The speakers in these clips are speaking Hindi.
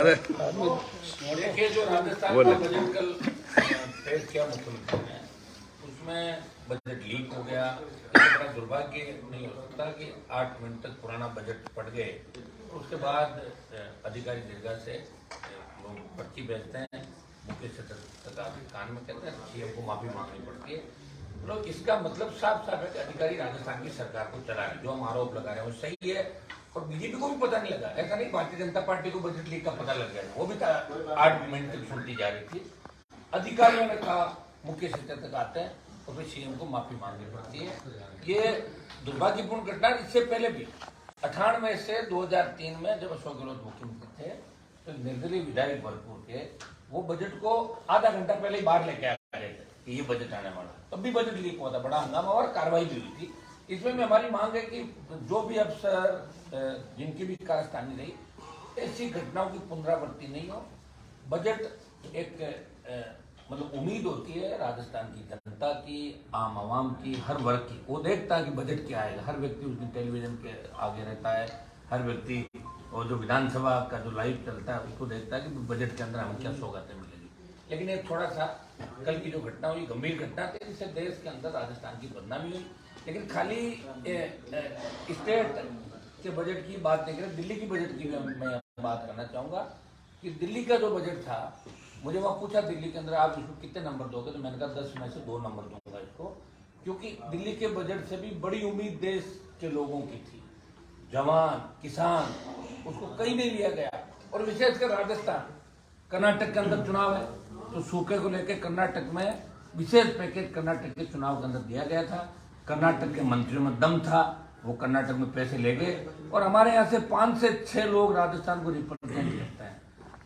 देखिए, जो राजस्थान का बजट कल पेश किया मुख्यमंत्री ने, उसमें बजट लीक हो गया। इससे बड़ा दुर्भाग्य नहीं हो सकता कि 8 मिनट तक पुराना बजट पढ़ गए। उसके बाद अधिकारी दीर्घा से लोग पर्ची भेजते हैं, मुख्य सचिव कान में कहते हैं, सीएम को माफी मांगनी पड़ती है। मतलब इसका मतलब साफ साफ है कि अधिकारी राजस्थान की सरकार को चला रहे। जो हम आरोप लगा रहे हैं वो सही है, और बीजेपी को भी पता नहीं लगा। ऐसा नहीं भारतीय जनता पार्टी को बजट लीक का पता लग गया, वो भी 8 मिनट तक सुनती जा रही थी। अधिकारियों ने कहा, मुख्य सचिव तक आते हैं और फिर सीएम को माफी मांगनी पड़ती है। ये दुर्भाग्यपूर्ण घटना। इससे पहले भी 98 से 2003 में जब अशोक गहलोत मुख्यमंत्री थे, तो निर्दलीय विधायक भरपूर के वो बजट को आधा घंटा पहले ही बाहर लेके आ गए थे कि ये बजट आने वाला। तब भी बजट लीक हुआ था, बड़ा हंगामा और कार्रवाई भी हुई थी। इसमें भी हमारी मांग है कि जो भी अफसर जिनकी भी कारस्तानी रही, ऐसी घटनाओं की पुनरावृत्ति नहीं हो। बजट एक मतलब उम्मीद होती है राजस्थान की जनता की, आम आवाम की, हर वर्ग की। वो देखता है कि बजट क्या आएगा। हर व्यक्ति उस दिन टेलीविजन के आगे रहता है, हर व्यक्ति और जो विधानसभा का जो लाइव चलता है उसको देखता है कि बजट के अंदर हमें क्या सौगातें मिलेगी। लेकिन एक थोड़ा सा कल की जो घटना हुई, गंभीर घटना थी, जिससे देश के अंदर राजस्थान की बदनामी हुई। लेकिन खाली स्टेट के बजट की बात नहीं करें, दिल्ली की बजट की मैं बात करना चाहूँगा कि दिल्ली का जो बजट था, मुझे वहाँ पूछा दिल्ली के अंदर आप इसको कितने नंबर दोगे, तो मैंने कहा 10 में से 2 नंबर दूंगा इसको, क्योंकि दिल्ली के बजट से भी बड़ी उम्मीद देश के लोगों की थी। जवान, किसान, उसको कहीं नहीं लिया गया। और विशेषकर राजस्थान, कर्नाटक के अंदर चुनाव है, तो सूखे को लेकर कर्नाटक में विशेष पैकेज कर्नाटक के चुनाव के अंदर दिया गया था। कर्नाटक के मंत्रियों में दम था, वो कर्नाटक में पैसे ले गए। और हमारे यहाँ से 5 से 6 लोग राजस्थान को रिप्रेजेंट करते हैं।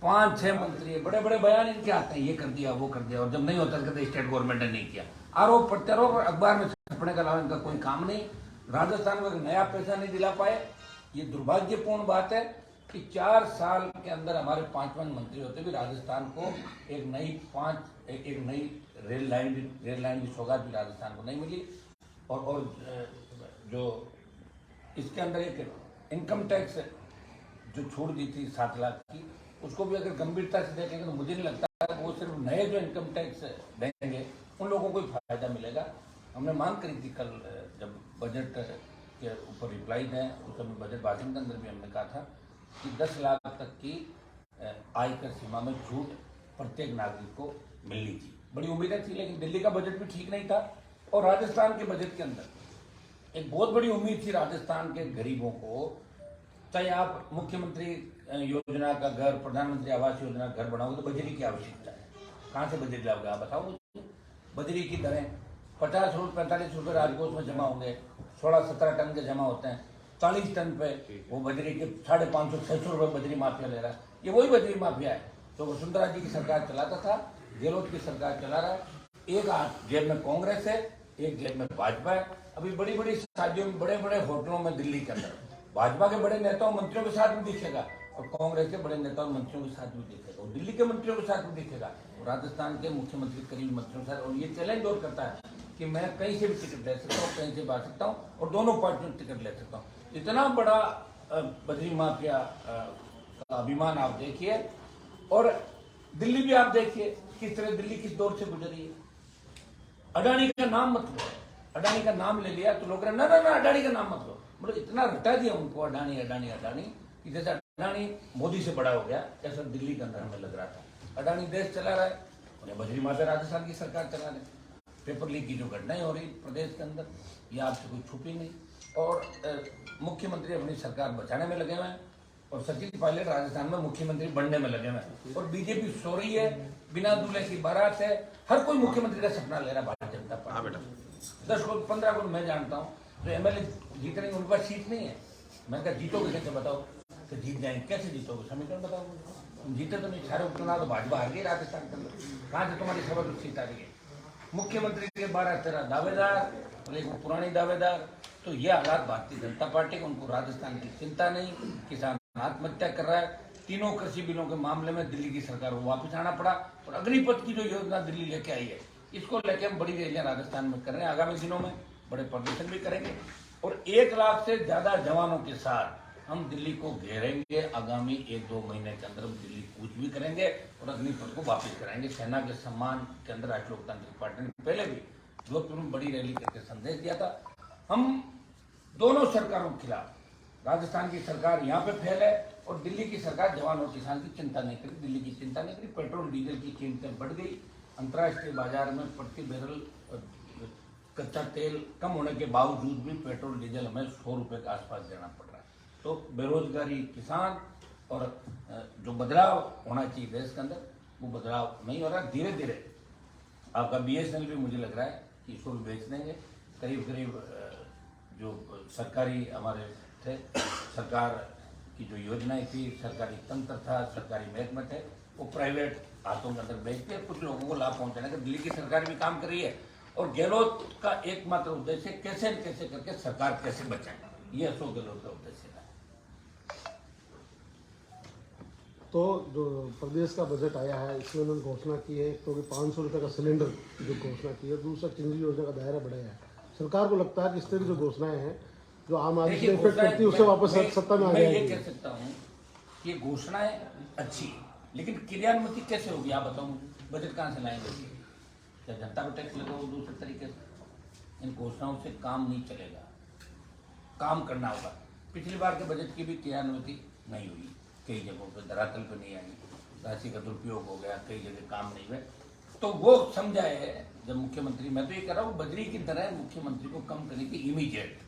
5-6 मंत्री, बड़े बड़े बयान इनके आते हैं, ये कर दिया वो कर दिया, और जब नहीं होता कहते स्टेट गवर्नमेंट ने नहीं किया। आरोप प्रत्यारोप, अखबार में छपने के अलावा इनका कोई काम नहीं। राजस्थान को नया पैसा नहीं दिला पाए। ये दुर्भाग्यपूर्ण बात है कि 4 साल के अंदर हमारे 5 मंत्री होते भी राजस्थान को एक नई रेल लाइन की सौगात भी राजस्थान को नहीं मिली। और जो इसके अंदर एक इनकम टैक्स जो छूट दी थी 7 लाख की, उसको भी अगर गंभीरता से देखेंगे तो मुझे नहीं लगता कि वो सिर्फ नए जो इनकम टैक्स देंगे उन लोगों को ही फायदा मिलेगा। हमने मांग करी थी कल, जब बजट के ऊपर रिप्लाई दें, उस समय बजट भाषण के अंदर भी हमने कहा था कि 10 लाख तक की आयकर सीमा में छूट प्रत्येक नागरिक को मिलनी थी। बड़ी उम्मीदें थी, लेकिन दिल्ली का बजट भी ठीक नहीं था। और राजस्थान के बजट के अंदर एक बहुत बड़ी उम्मीद थी राजस्थान के गरीबों को। चाहे आप मुख्यमंत्री योजना का घर, प्रधानमंत्री आवास योजना का घर बनाओगे तो बजरी की आवश्यकता है। कहाँ से बजरी लाओगे आप बताओ मुझे। बजरी की दरें 50 रुपये 45 रुपये राजकोष में जमा होंगे, 16-17 टन के जमा होते हैं। 40 टन पे वो बजरी के 550-600 रुपये बजरी माफिया ले रहा है। ये वही बजरी माफिया है तो वसुंधरा जी की सरकार चलाता था, गहलोत की सरकार चला रहा है। एक जेब में कांग्रेस है, एक जेब में भाजपा है। अभी बड़ी बड़ी शादियों में, बड़े बड़े होटलों में दिल्ली के अंदर भाजपा के बड़े नेताओं मंत्रियों के साथ भी दिखेगा, और कांग्रेस के बड़े नेताओं मंत्रियों के साथ भी दिखेगा, और दिल्ली के मंत्रियों के साथ भी दिखेगा, और राजस्थान के मुख्यमंत्री करीब मंत्रियों के साथ। और ये चैलेंज और करता है कि मैं कहीं से भी टिकट ले सकता हूँ, कहीं से बात सकता हूँ, और दोनों पार्टियों में टिकट ले सकता हूँ। इतना बड़ा बजरी माफिया का अभिमान आप देखिए। और दिल्ली भी आप देखिए किस तरह दिल्ली किस दौर से गुजरी है। अडानी का नाम मत लो, अडानी का नाम ले लिया तो लोग ना अडानी का नाम मत लो। मतलब इतना रटा दिया उनको अडानी अडानी अडानी कि जैसे अडानी मोदी से बड़ा हो गया, ऐसा दिल्ली के अंदर हमें लग रहा था। अडानी देश चला रहा है, उन्हें बजरी माफिया राजस्थान की सरकार चला रहे। पेपर लीक की जो घटनाएं हो रही प्रदेश के अंदर, ये आपसे कोई छुपी नहीं। और मुख्यमंत्री अपनी सरकार बचाने में लगे हुए हैं, और सचिन पायलट राजस्थान में मुख्यमंत्री बनने में लगे हुए हैं। और बीजेपी सो रही है, बिना दूल्हे की बारात है। हर कोई मुख्यमंत्री का सपना ले रहा है भारतीय जनता पार्टी। 10 को 15 को मैं जानता हूँ तो एमएलए जीत रहे हैं, उनके पास सीट नहीं है। मैंने कहा जीतोगे कैसे बताओ, तो जीत जाएंगे कैसे जीतोगे, समीकरण बताओ मुझे। जीते तो नहीं, सारे उपचुनाव तो भाजपा हार गई राजस्थान के अंदर। कहाँ से तुम्हारी 1.25 सीट आ रही है। मुख्यमंत्री के 12-13 दावेदार और एक पुरानी दावेदार। तो ये हालात भारतीय जनता पार्टी को, उनको राजस्थान की चिंता नहीं। किसान आत्महत्या कर रहा है। तीनों कृषि बिलों के मामले में दिल्ली की सरकार को वापस आना पड़ा। और अग्निपथ की जो योजना दिल्ली लेके आई है, इसको लेके हम बड़ी रैलियां राजस्थान में कर रहे हैं। आगामी दिनों में बड़े प्रदर्शन भी करेंगे, और 1 लाख से ज्यादा जवानों के साथ हम दिल्ली को घेरेंगे। आगामी 1-2 महीने के अंदर दिल्ली भी करेंगे और अग्नि पथ को वापस कराएंगे। सेना के सम्मान के अंदर राष्ट्रीय लोकतांत्रिक पार्टी ने पहले भी जोधपुर में बड़ी रैली करके संदेश दिया था। हम दोनों सरकारों के खिलाफ, राजस्थान की सरकार यहाँ पे फेल है और दिल्ली की सरकार जवान और किसान की चिंता नहीं करी, दिल्ली की चिंता नहीं करी। पेट्रोल डीजल की कीमतें बढ़ गई, अंतर्राष्ट्रीय बाजार में प्रति बैरल कच्चा तेल कम होने के बावजूद भी पेट्रोल डीजल हमें 100 रुपये के आसपास देना पड़ रहा है। तो बेरोजगारी, किसान और जो बदलाव होना चाहिए देश के अंदर, वो बदलाव नहीं हो रहा। धीरे धीरे आपका BSNL भी मुझे लग रहा है कि इसको भी बेच देंगे। करीब करीब जो सरकारी हमारे थे, सरकार की जो योजनाएं थी, सरकारी तंत्र था, सरकारी महकमे थे, वो प्राइवेट हाथों के अंदर बेच के कुछ लोगों को लाभ पहुंचाने का दिल्ली की सरकार भी काम कर रही है। और गहलोत का एकमात्र उद्देश्य कैसे न कैसे करके सरकार कैसे बचाए, ये अशोक गहलोत का उद्देश्य है। तो जो प्रदेश का बजट आया है, इसमें उन्होंने घोषणा की है तो 500 रुपये का सिलेंडर जो घोषणा की है, दूसरा केंद्रीय योजना का दायरा बढ़ाया है। सरकार को लगता है कि इस तरह की जो घोषणाएं हैं जो आम आदमी से इफेक्ट करती है, उससे वापस सत्ता में आ जाएगी। मैं ये कह सकता हूँ कि ये घोषणाएं अच्छी है, लेकिन क्रियान्विति कैसे होगी आप बताओ। बजट कहाँ से लाएंगे? क्या जनता को टैक्स लगाओ दूसरे तरीके से? इन घोषणाओं से काम नहीं चलेगा, काम करना होगा। पिछली बार के बजट की भी क्रियान्विति नहीं हुई, कई जगहों पर धरातल पर नहीं आई, राशि का दुरुपयोग हो गया, कई जगह काम नहीं हुए। तो वो समझा है जब मुख्यमंत्री, मैं तो ये कह रहा हूँ बजरी की तरह मुख्यमंत्री को कम करने की इमीडिएट,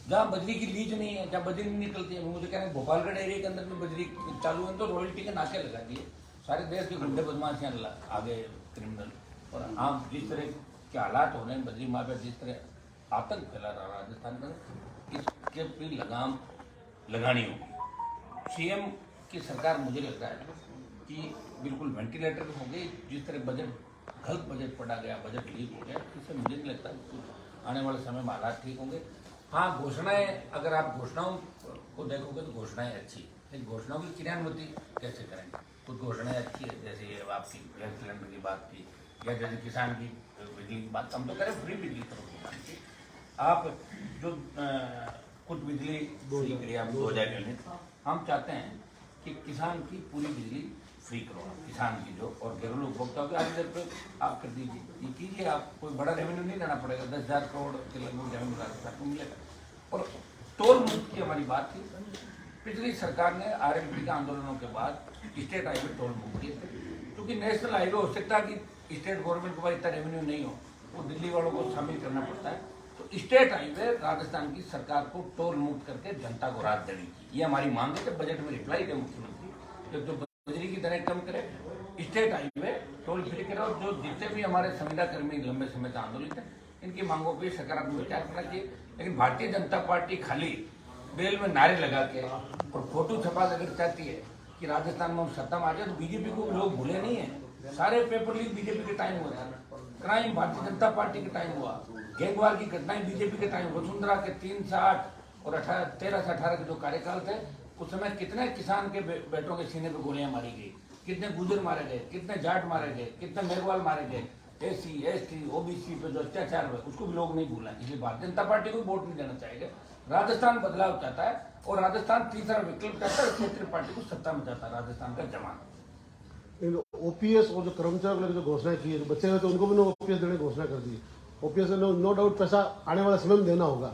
जहाँ बजरी की लीज नहीं है, जहाँ बजरी नहीं निकलती है, मुझे कह रहे हैं भोपालगढ़ एरिया के अंदर में बजरी चालू है तो रॉयल्टी के नाके लगा दिए। सारे देश के गुंडे बदमाशियाँ आगे क्रिमिनल, और आप जिस तरह के हालात हो रहे हैं बजरी माफिया, जिस तरह आतंक फैला रहा है राजस्थान में, इसके भी लगाम लगानी होगी। CM की सरकार मुझे लगता है कि बिल्कुल वेंटिलेटर हो गई। जिस तरह बजट गलत बजट पढ़ा गया, बजट लीक हो गया, इससे मुझे नहीं लगता कुछ आने वाले समय में हालात ठीक होंगे। हाँ, घोषणाएं, अगर आप घोषणाओं को देखोगे तो घोषणाएं अच्छी, लेकिन घोषणाओं की क्रियान्विति कैसे करेंगे? कुछ घोषणाएं अच्छी है, जैसे ये आपकी गैस सिलेंडर की बात की, या जैसे किसान की बिजली की बात, हम तो करें फ्री बिजली करो किसान की। आप जो कुछ बिजली फ्री आप 2000 यूनिट, हम चाहते हैं कि किसान की पूरी बिजली फ्री करो, किसान की जो, और घरेलू उपभोक्ताओं के 8,000 रुपये आप कर दीजिए। ये कीजिए, आप कोई बड़ा रेवेन्यू नहीं लेना पड़ेगा, 10,000 करोड़ के लगभग रेवेन्यू राजस्थान को मिलेगा। और टोल मुक्त की हमारी बात थी, पिछली सरकार ने RMP के आंदोलनों के बाद स्टेट हाईवे टोल मुक्त किए थे, क्योंकि नेशनल हाईवे हो सकता है कि स्टेट गवर्नमेंट के पास इतना रेवेन्यू नहीं हो, वो दिल्ली वालों को शामिल करना पड़ता है। तो स्टेट हाईवे राजस्थान की सरकार को टोल मुक्त करके जनता को राहत देनी चाहिए, ये हमारी मांग है। बजट में रिप्लाई दे मुख्यमंत्री, जब तो बजरी की तरह कम करे, स्टेट हाईवे टोल फ्री करे, और जो जितने भी हमारे संविदा कर्मी लंबे समय से आंदोलित है, इनकी मांगों पर सकारात्मक विचार करना चाहिए। लेकिन भारतीय जनता पार्टी खाली बेल में नारे लगा के और फोटो छपा अगर चाहती है कि राजस्थान में हम सत्ता में आ जाए, तो बीजेपी को लोग भूले नहीं है। सारे पेपर लीक बीजेपी के टाइम हुआ था, क्राइम भारतीय जनता पार्टी के टाइम हुआ, गैंगवार की घटनाएं बीजेपी के टाइम, वसुंधरा के 3 से 8 और 13 से 18 के जो कार्यकाल थे, उस समय कितने किसान के बेटों के सीने पे गोलियां मारी गई, कितने गुजर मारे गए, कितने जाट मारे गए, कितने मेघवाल मारे गए, SC, ST, OBC पे जो अत्याचार हुए, उसको भी लोग नहीं भूला। इसलिए भारतीय जनता पार्टी को वोट नहीं देना चाहिए। राजस्थान बदलाव चाहता है, और राजस्थान तीसरा विकल्प चाहता है, क्षेत्रीय पार्टी को सत्ता में चाहता है राजस्थान का जमान। OPS और जो कर्मचारियों को लेकर जो घोषणा की है, जो बच्चे हुए थे उनको भी OPS देने की घोषणा कर दी। OPS में नो डाउट पैसा आने वाले समय में देना होगा।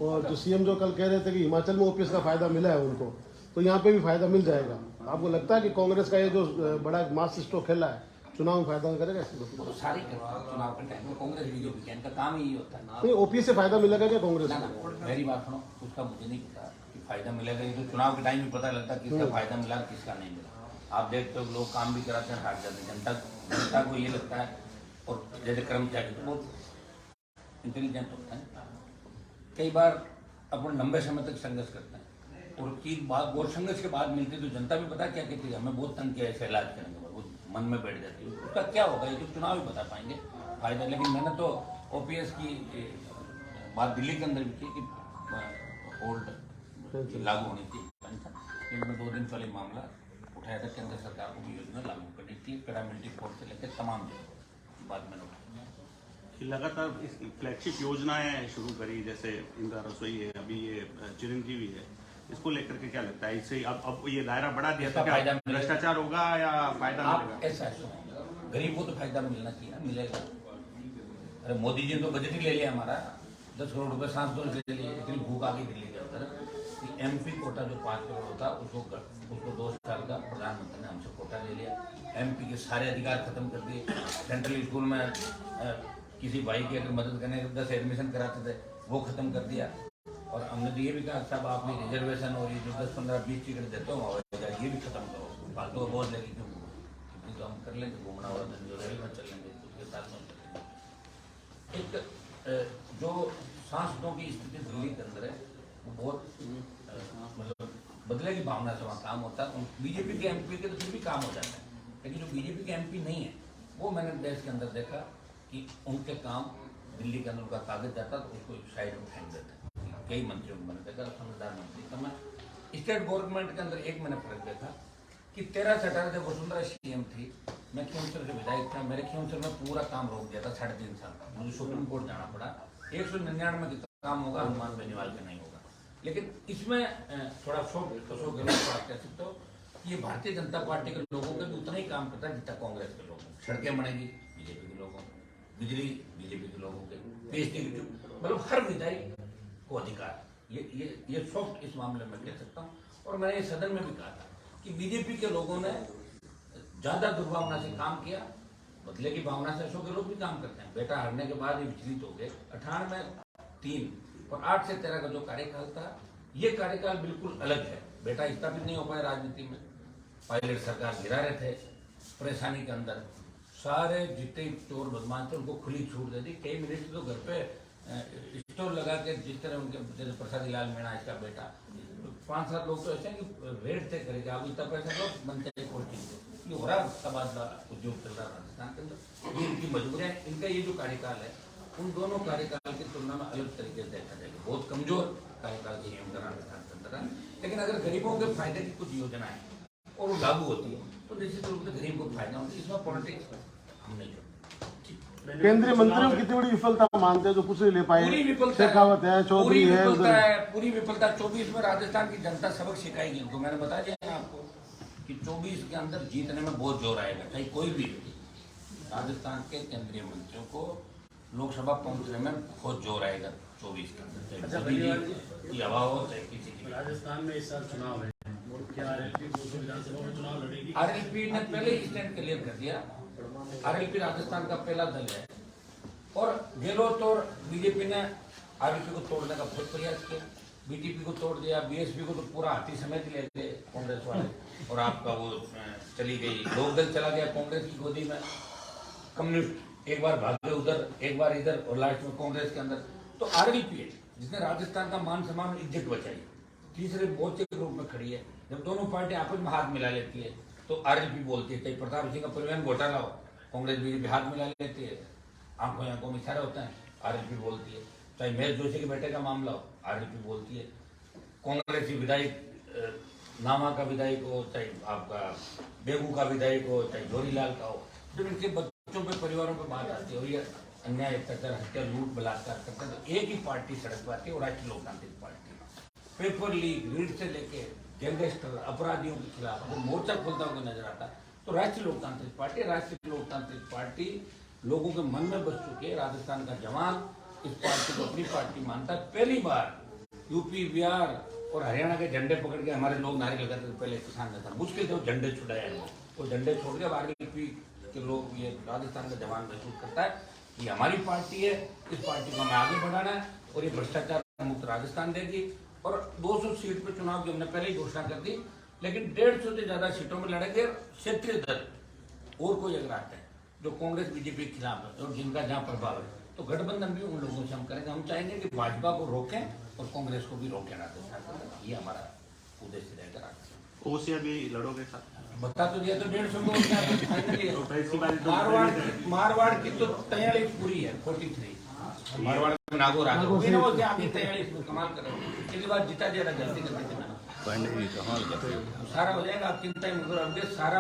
और जो CM जो कल कह रहे थे कि हिमाचल में OPS का फायदा मिला है उनको, तो यहाँ पे भी फायदा मिल जाएगा। आपको लगता है कि कांग्रेस का ये जो बड़ा मास स्ट्रोक खेला है, चुनाव में फायदा करेगा? तो सारी चुनाव के टाइम में कांग्रेस बीजेपी का काम ही होता है। नहीं, OPS से फायदा मिलेगा क्या कांग्रेस को? मेरी बात सुनो, उसका मुझे नहीं पता कि फायदा मिलेगा। ये तो चुनाव के टाइम में पता लगता है किसका फायदा मिला, किसका नहीं मिला। आप देखते हो लोग काम भी कराते हैं, हार जाते हैं। जनता को ये लगता है, और जैसे कर्मचारी तो बहुत इंटेलिजेंट होता है, कई बार अपन लंबे समय तक संघर्ष करते हैं, और चीज बात और संघर्ष के बाद मिलती है तो जनता भी पता क्या कहती है, हमें बहुत तंग किया ऐसे इलाज करने के बाद, वो मन में बैठ जाती है। उसका क्या होगा ये तो चुनाव ही बता पाएंगे फायदा। लेकिन मैंने तो OPS की बात दिल्ली के अंदर भी की कि ओल्ड लागू होनी चाहिए पेंशन। इनमें 2 दिन पहले मामला उठाया था, केंद्र सरकार को भी योजना लागू करनी चाहिए, पैरामिलिट्री फोर्स से लेकर तमाम जगह बाद में उठाया। लगातार इस फ्लैगशिप योजनाएं शुरू करी, जैसे इंदिरा रसोई है, अभी ये चिरंजीवी है, इसको लेकर के क्या लगता है? इससे अब ये दायरा बढ़ा दिया इसका तो फायदा क्या मिलेगा। भ्रष्टाचार होगा या फायदा आप मिलेगा? ऐसा गरीब को तो फायदा मिलना चाहिए ना, मिलेगा। अरे मोदी जी ने तो बजट ही ले लिया हमारा, 10 करोड़ रुपए सांसदों से ले लिए, इतनी भूख आ गई दिल्ली के अंदर कि एमपी कोटा जो 5 करोड़ होता उसको 2 साल का प्रधानमंत्री ने हमसे कोटा ले लिया। एमपी के सारे अधिकार खत्म कर दिए। सेंट्रल स्कूल में किसी भाई की अगर मदद करने के 10 एडमिशन कराते थे वो खत्म कर दिया। और हमने तो ये भी कहा साहब आपने रिजर्वेशन और ये जो 10, 15, 20 टिकट देते हो ये भी खत्म करो, फालतू बहुत लगी क्यों, इतनी तो हम कर लेंगे, घूमना वाला दिन जो रेल में चल लेंगे उसके साथ में चलेंगे। एक जो सांसदों की स्थिति दिल्ली के अंदर है वो बहुत मतलब बदले की भावना से वहाँ काम होता है। बीजेपी के एमपी के तो फिर भी काम हो जाता है, लेकिन जो बीजेपी के एमपी नहीं है वो मैंने देश के अंदर देखा कि उनके काम दिल्ली के अंदर उनका कागज जाता तो उसको एक साइड में फेंक देते हैं। कई मंत्रियों को मैंने देखा, समझदार मंत्री तो मैं स्टेट गवर्नमेंट के अंदर एक मैंने फर्क देखा कि 13 से 18 जब वसुंधरा सीएम थी, मैं खींवसर से विधायक था, मेरे खींवसर में पूरा काम रोक दिया था 3.5 साल का, मुझे सुप्रीम कोर्ट जाना पड़ा। 199 का काम होगा, हनुमान बेनीवाल का नहीं होगा। लेकिन इसमें थोड़ा शौक कह सकते हो, ये भारतीय जनता पार्टी के लोगों का भी उतना ही काम करता है जितना कांग्रेस के लोगों। सड़कें बनेगी बीजेपी के लोगों, बिजली बीजेपी के लोगों के, पीएचडी मतलब हर विधायक को अधिकार। ये सॉफ्ट इस मामले में कह सकता हूँ। और मैंने ये सदन में भी कहा था कि बीजेपी के लोगों ने ज्यादा दुर्भावना से काम किया, बदले की भावना से अशोक गहलोत भी काम करते हैं। बेटा हारने के बाद ये विचलित हो गए। 98 में 3 और 8 से 13 का जो कार्यकाल था, ये कार्यकाल बिल्कुल अलग है। बेटा स्थापित नहीं हो पाए राजनीति में, पायलट सरकार गिरा रहे थे परेशानी के अंदर, सारे जितने चोर बदमाश थे उनको खुली छूट दे दी। कई मिनट तो घर पे स्टोर लगा के, जिस तरह उनके जैसे प्रसादी लाल मीणा इसका बेटा, 5-7 लोग तो ऐसे हैं कि रेट तय करेगा आप इतना पैसा दो बनते हैं कोर्ट। ये हो रहा तबादला उद्योग चल रहा राजस्थान के अंदर, ये इनकी मजबूरी है। इनका ये जो कार्यकाल है उन दोनों कार्यकाल की तुलना में अलग तरीके से देखा जाएगा, बहुत कमजोर कार्यकाल की राजस्थान के अंदर है। लेकिन अगर गरीबों के फायदे की कुछ योजनाएं और वो लागू होती है तो निश्चित रूप से गरीब को फायदा होता है। इसमें पॉलिटिक्स हम नहीं जोड़ते। केंद्रीय मंत्रियों की कितनी बड़ी विफलता मानते हैं जो कुछ नहीं ले पाए? पूरी विफलता शेखावत है, चौधरी है, पूरी विफलता। 24 में राजस्थान की जनता सबक सिखाएगी उनको। मैंने बता दिया आपको कि 24 के अंदर जीतने में बहुत जोर आएगा, चाहे कोई भी राजस्थान के केंद्रीय मंत्रियों को लोकसभा पहुंचने में बहुत जोर आएगा 24 के अंदर, चाहे की हवा हो चाहे किसी की। राजस्थान में इस साल चुनाव है, क्या आरएलपी विधानसभा में चुनाव लड़ेगी? आरएलपी ने पहले ही स्टैंड क्लियर कर दिया। आरएलपी राजस्थान का पहला दल है और गहलोत और बीजेपी ने आरएलपी को तोड़ने का बहुत प्रयास किया। बीटीपी को तोड़ दिया, बीएसपी को तो पूरा हाथी समेत ले गए कांग्रेस वाले, और आपका वो चली गई लोकदल चला गया कांग्रेस की गोदी में, कम्युनिस्ट एक बार भागे उधर एक बार इधर और लास्ट में कांग्रेस के अंदर। तो आरएलपी है जिसने राजस्थान का मान सम्मान इज्जत बचाई, तीसरे मोर्चे के रूप में खड़ी है। जब दोनों पार्टी आपस में हाथ मिला लेती है तो आरएलपी बोलती है। चाहे प्रताप सिंह का परिवहन घोटाला हो, कांग्रेस बीजेपी हाथ मिला लेती है, आंखों में इशारा होता है, आरएलपी बोलती है। चाहे महेश जोशी के बेटे का मामला हो, आरएलपी बोलती है। कांग्रेस की विधायक नामा का विधायक हो, चाहे आपका बेगू का विधायक हो, चाहे जोरीलाल का हो, जब इनके बच्चों पे परिवारों पे बात आती है और ये अन्याय अत्याचार हत्या लूट बलात्कार करते हैं तो एक ही पार्टी सड़क पर आती है, वो राष्ट्रीय लोकतांत्रिक पार्टी। पेपर लीक रीड से लेके गैंगस्टर अपराधियों के खिलाफ अगर मोर्चा खोलता हुआ नजर आता तो राष्ट्रीय लोकतांत्रिक पार्टी। राष्ट्रीय लोकतांत्रिक पार्टी लोगों के मन में बस चुकी है। राजस्थान का जवान इस पार्टी को अपनी पार्टी मानता है। पहली बार यूपी बिहार और हरियाणा के झंडे पकड़ के हमारे लोग नारे लगाते थे, पहले किसान नेता मुश्किल थे वो झंडे छुड़ाया, वो झंडे छोड़ के आरएलपी के लोग, ये राजस्थान का जवान महसूस करता है कि हमारी पार्टी है, इस पार्टी को हमें आगे बढ़ाना है और ये भ्रष्टाचार मुक्त राजस्थान देगी। और 200 सीट पर चुनाव की हमने पहले ही घोषणा कर दी, लेकिन 150 से ज्यादा सीटों में लड़ेंगे। क्षेत्रीय दल और कोई अगर आते हैं जो कांग्रेस बीजेपी के खिलाफ है और जिनका जहां प्रभाव है तो गठबंधन भी उन लोगों से हम करेंगे। हम चाहेंगे कि भाजपा को रोकें और कांग्रेस को भी रोकें राजस्थान, ये हमारा उद्देश्य रहेगा। राजस्थान ओसिया भी लड़ोगे साथ? बता तो दिया तो 150 फाइनली मारवाड़ की तो 43 पूरी है, 43 मारवाड़ में नागौर आ गए, आगे 43 में कमाल कर रहे हैं। पिछली बार जीता दिया था, गलती करते थे, सारा हो जाएगा, आप चिंता ही मत करो। सारा